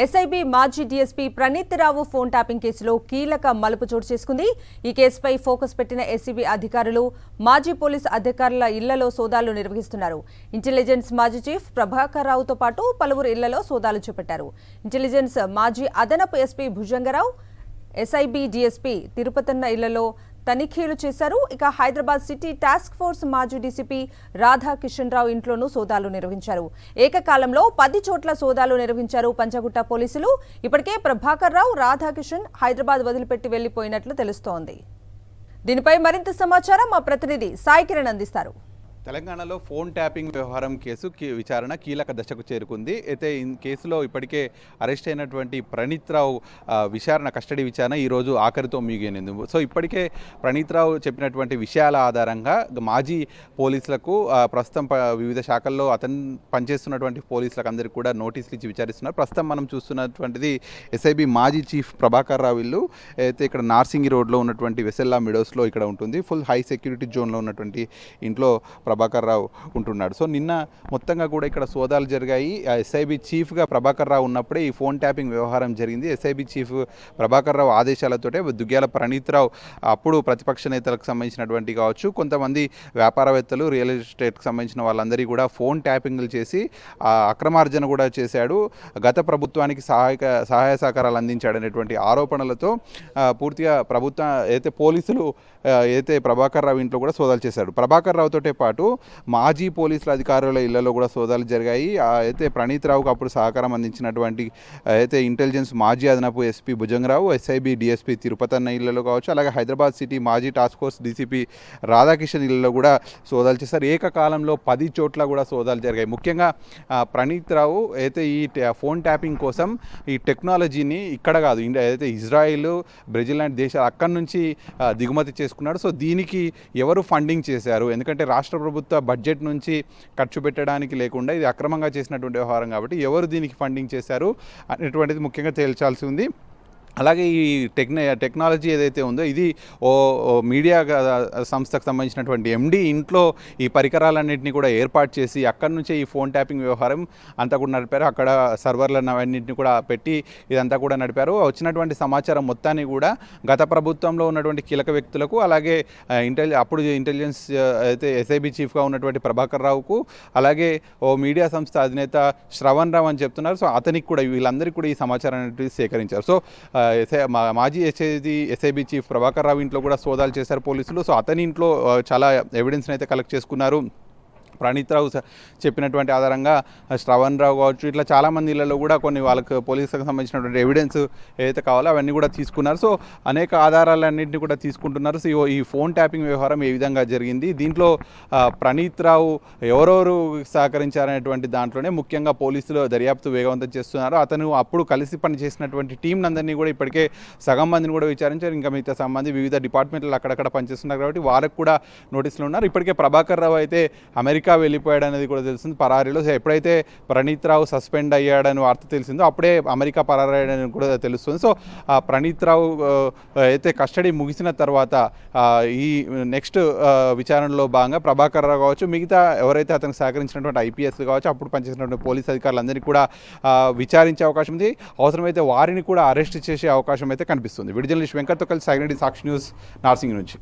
SIB మాజీ DSP Praneeth రావు phone tapping కేసులో కీలక మలుపు చోటు చేసుకుంది. ఈ కేసుపై ఫోకస్ పెట్టిన ఎస్ఐబి అధికారులు మాజీ పోలీసు అధికారుల ఇళ్లలో సోదాలు నిర్వహిస్తున్నారు. ఇంటెలిజెన్స్ మాజీ చీఫ్ ప్రభాకర్ రావుతో పాటు పలువురు ఇళ్లలో సోదాలు చేపట్టారు. ఇంటెలిజెన్స్ మాజీ అదనపు SP Bhujanga Rao, SIB DSP Tirupathanna ఇళ్లలో తనిఖీలు చేశారు. ఇక హైదరాబాద్ సిటీ టాస్క్ ఫోర్స్ మాజీ డీసీపీ రాధాకిషన్ రావు ఇంట్లోనూ సోదాలు నిర్వహించారు. ఏకకాలంలో 10 చోట్ల సోదాలు నిర్వహించారు పంచగుట్ట పోలీసులు. ఇప్పటికే ప్రభాకర్ రావు, రాధాకిషన్ హైదరాబాద్ వదిలిపెట్టి వెళ్లిపోయినట్లు తెలుస్తోంది. దీనిపై మరింత సమాచారం మా ప్రతినిధి సాయి కిరణ్ అందిస్తారు. తెలంగాణలో ఫోన్ ట్యాపింగ్ వ్యవహారం కేసు విచారణ కీలక దశకు చేరుకుంది. అయితే ఈ కేసులో ఇప్పటికే అరెస్ట్ అయినటువంటి ప్రణీత్ రావు విచారణ కస్టడీ విచారణ ఈరోజు ఆఖరితో ముగియనుంది. సో ఇప్పటికే ప్రణీత్ రావు చెప్పినటువంటి విషయాల ఆధారంగా మాజీ పోలీసులకు ప్రస్తుతం వివిధ శాఖల్లో అతను పనిచేస్తున్నటువంటి పోలీసులకు అందరికీ కూడా నోటీసులు ఇచ్చి విచారిస్తున్నారు. ప్రస్తుతం మనం చూస్తున్నటువంటిది ఎస్ఐబి మాజీ చీఫ్ ప్రభాకర్ రావు ఇల్లు. అయితే ఇక్కడ నార్సింగి రోడ్లో ఉన్నటువంటి వెసెల్లా మిడోస్లో ఇక్కడ ఉంటుంది. ఫుల్ హై సెక్యూరిటీ జోన్లో ఉన్నటువంటి ఇంట్లో ప్రభాకర్ రావు ఉంటున్నాడు. సో నిన్న మొత్తంగా కూడా ఇక్కడ సోదాలు జరిగాయి. ఎస్ఐబి చీఫ్గా ప్రభాకర్ రావు ఉన్నప్పుడే ఈ ఫోన్ ట్యాపింగ్ వ్యవహారం జరిగింది. ఎస్ఐబి చీఫ్ ప్రభాకర్ రావు ఆదేశాలతోటే దుగ్గ్యాల ప్రణీత్ రావు అప్పుడు ప్రతిపక్ష నేతలకు సంబంధించినటువంటి కావచ్చు, కొంతమంది వ్యాపారవేత్తలు, రియల్ ఎస్టేట్కి సంబంధించిన వాళ్ళందరికీ కూడా ఫోన్ ట్యాపింగ్లు చేసి అక్రమార్జన కూడా చేశాడు, గత ప్రభుత్వానికి సహాయ సహకారాలు అందించాడనేటువంటి ఆరోపణలతో పూర్తిగా ప్రభుత్వం అయితే పోలీసులు అయితే ప్రభాకర్ రావు ఇంట్లో కూడా సోదాలు చేశాడు. ప్రభాకర్ రావుతోటే పాటు మాజీ పోలీసుల అధికారుల ఇళ్లలో కూడా సోదాలు జరిగాయి. అయితే ప్రణీత్ రావుకు అప్పుడు సహకారం అందించినటువంటి అయితే ఇంటెలిజెన్స్ మాజీ అదనపు SP Bhujanga Rao, SIB DSP Tirupathanna ఇళ్లలో కావచ్చు, అలాగే హైదరాబాద్ సిటీ మాజీ టాస్క్ ఫోర్స్ డీసీపీ రాధాకిషన్ ఇళ్లలో కూడా సోదాలు చేశారు. ఏకకాలంలో 10 చోట్ల కూడా సోదాలు జరిగాయి. ముఖ్యంగా ప్రణీత్ రావు అయితే ఈ ఫోన్ ట్యాపింగ్ కోసం ఈ టెక్నాలజీని ఇక్కడ కాదు, అయితే ఇజ్రాయిల్, బ్రెజిల్ లాంటి దేశాలు అక్కడి నుంచి దిగుమతి చేసుకున్నాడు. సో దీనికి ఎవరు ఫండింగ్ చేశారు? ఎందుకంటే రాష్ట్ర ప్రభుత్వ బడ్జెట్ నుంచి ఖర్చు పెట్టడానికి లేకుండా ఇది అక్రమంగా చేసినటువంటి వ్యవహారం కాబట్టి ఎవరు దీనికి ఫండింగ్ చేశారు అనేటువంటిది ముఖ్యంగా తేల్చాల్సి ఉంది. అలాగే ఈ టెక్నాలజీ ఏదైతే ఉందో ఇది మీడియా సంస్థకు సంబంధించినటువంటి ఎండి ఇంట్లో ఈ పరికరాలన్నింటినీ కూడా ఏర్పాటు చేసి అక్కడి నుంచే ఈ ఫోన్ ట్యాపింగ్ వ్యవహారం అంతా కూడా నడిపారు. అక్కడ సర్వర్లను అవన్నింటినీ కూడా పెట్టి ఇదంతా కూడా నడిపారు. వచ్చినటువంటి సమాచారం మొత్తాన్ని కూడా గత ప్రభుత్వంలో ఉన్నటువంటి కీలక వ్యక్తులకు, అలాగే అప్పుడు ఇంటెలిజెన్స్ అయితే ఎస్ఐబి చీఫ్గా ఉన్నటువంటి ప్రభాకర్ రావుకు, అలాగే మీడియా సంస్థ అధినేత శ్రవణ్ రావు అని చెప్తున్నారు. సో అతనికి కూడా వీళ్ళందరికీ కూడా ఈ సమాచారాన్ని సేకరించారు. సో మాజీ ఎస్ఐబి చీఫ్ ప్రభాకర్ రావు ఇంట్లో కూడా సోదాలు చేశారు పోలీసులు. సో అతని ఇంట్లో చాలా ఎవిడెన్స్ని అయితే కలెక్ట్ చేసుకున్నారు. ప్రణీత్ రావు చెప్పినటువంటి ఆధారంగా శ్రవణ్ రావు కావచ్చు, ఇట్లా చాలామంది ఇళ్లలో కూడా కొన్ని వాళ్ళకు పోలీసులకు సంబంధించినటువంటి ఎవిడెన్స్ ఏదైతే కావాలో అవన్నీ కూడా తీసుకున్నారు. సో అనేక ఆధారాలన్నింటినీ కూడా తీసుకుంటున్నారు. సో ఈ ఫోన్ ట్యాపింగ్ వ్యవహారం ఏ విధంగా జరిగింది, దీంట్లో ప్రణీత్ రావు ఎవరెవరు సహకరించారనేటువంటి దాంట్లోనే ముఖ్యంగా పోలీసులు దర్యాప్తు వేగవంతం చేస్తున్నారు. అతను అప్పుడు కలిసి పనిచేసినటువంటి టీం అందరినీ కూడా ఇప్పటికే సగం మందిని కూడా విచారించారు. ఇంకా మిగతా సంబంధి వివిధ డిపార్ట్మెంట్లు అక్కడక్కడ పనిచేస్తున్నారు కాబట్టి వారికి కూడా నోటీసులు ఉన్నారు. ఇప్పటికే ప్రభాకర్ రావు అయితే అమెరికా వెళ్ళిపోయాడనేది కూడా తెలిసింది, పరారీలో. సో ఎప్పుడైతే ప్రణీత్ రావు సస్పెండ్ అయ్యాడని వార్త తెలిసిందో అప్పుడే అమెరికా పరారయ్యాడని కూడా తెలుస్తుంది. సో ప్రణీత్ రావు అయితే కస్టడీ ముగిసిన తర్వాత ఈ నెక్స్ట్ విచారణలో భాగంగా ప్రభాకర్ రావు కావచ్చు, మిగతా ఎవరైతే అతనికి సహకరించినటువంటి ఐపీఎస్ కావచ్చు, అప్పుడు పనిచేసినటువంటి పోలీస్ అధికారులందరినీ కూడా విచారించే అవకాశం ఉంది. అవసరమైతే వారిని కూడా అరెస్ట్ చేసే అవకాశం అయితే కనిపిస్తుంది. విడుదల వెంకట్తో కలిసి సాక్షి న్యూస్ నార్సింగ్ నుంచి.